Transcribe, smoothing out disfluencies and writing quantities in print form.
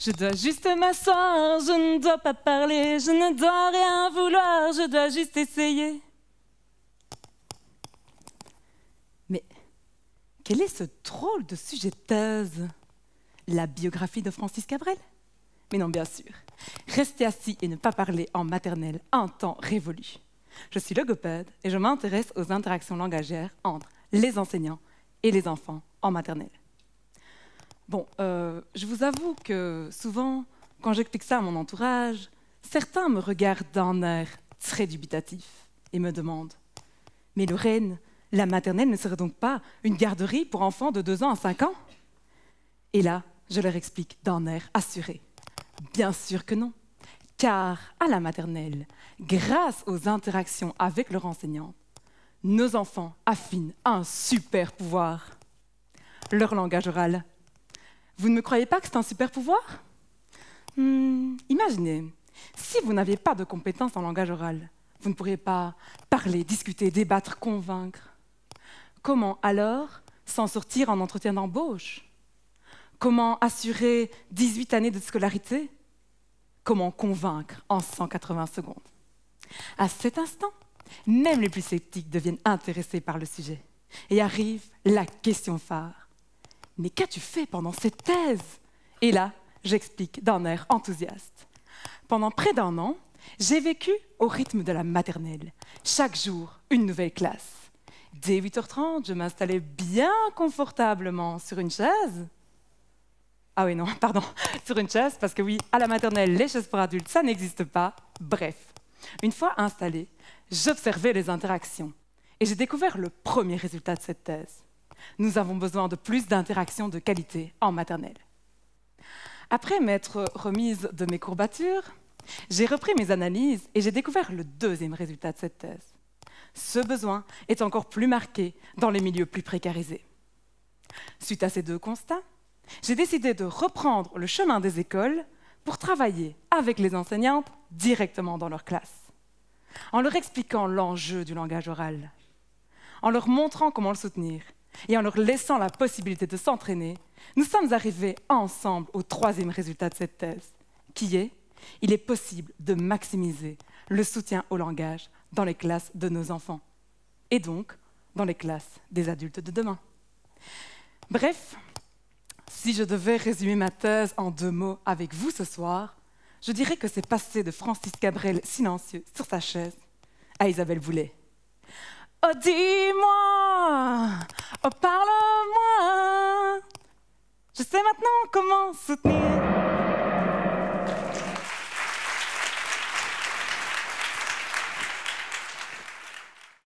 Je dois juste m'asseoir, je ne dois pas parler, je ne dois rien vouloir, je dois juste essayer. Mais quel est ce drôle de sujet de thèse? La biographie de Francis Cabrel? Mais non, bien sûr. Rester assis et ne pas parler en maternelle, un temps révolu. Je suis logopède et je m'intéresse aux interactions langagières entre les enseignants et les enfants en maternelle. Bon, je vous avoue que souvent, quand j'explique ça à mon entourage, certains me regardent d'un air très dubitatif et me demandent « Mais Lorraine, la maternelle ne serait donc pas une garderie pour enfants de 2 ans à 5 ans ?» Et là, je leur explique d'un air assuré. Bien sûr que non, car à la maternelle, grâce aux interactions avec leur enseignante, nos enfants affinent un super pouvoir, leur langage oral. Vous ne me croyez pas que c'est un super pouvoir? Imaginez, si vous n'aviez pas de compétences en langage oral, vous ne pourriez pas parler, discuter, débattre, convaincre. Comment alors s'en sortir en entretien d'embauche? Comment assurer 18 années de scolarité? Comment convaincre en 180 secondes? À cet instant, même les plus sceptiques deviennent intéressés par le sujet. Et arrive la question phare. Mais qu'as-tu fait pendant cette thèse? Et là, j'explique d'un air enthousiaste. Pendant près d'1 an, j'ai vécu au rythme de la maternelle. Chaque jour, une nouvelle classe. Dès 8h30, je m'installais bien confortablement sur une chaise. Ah oui, non, pardon, sur une chaise, parce que oui, à la maternelle, les chaises pour adultes, ça n'existe pas. Bref, une fois installée, j'observais les interactions et j'ai découvert le premier résultat de cette thèse. Nous avons besoin de plus d'interactions de qualité en maternelle. Après m'être remise de mes courbatures, j'ai repris mes analyses et j'ai découvert le deuxième résultat de cette thèse. Ce besoin est encore plus marqué dans les milieux plus précarisés. Suite à ces 2 constats, j'ai décidé de reprendre le chemin des écoles pour travailler avec les enseignantes directement dans leur classe, en leur expliquant l'enjeu du langage oral, en leur montrant comment le soutenir et en leur laissant la possibilité de s'entraîner. Nous sommes arrivés ensemble au 3e résultat de cette thèse, qui est « Il est possible de maximiser le soutien au langage dans les classes de nos enfants, et donc dans les classes des adultes de demain. » Bref, si je devais résumer ma thèse en 2 mots avec vous ce soir, je dirais que c'est passer de Francis Cabrel silencieux sur sa chaise à Isabelle Boulay. Oh dis-moi, oh parle-moi, je sais maintenant comment soutenir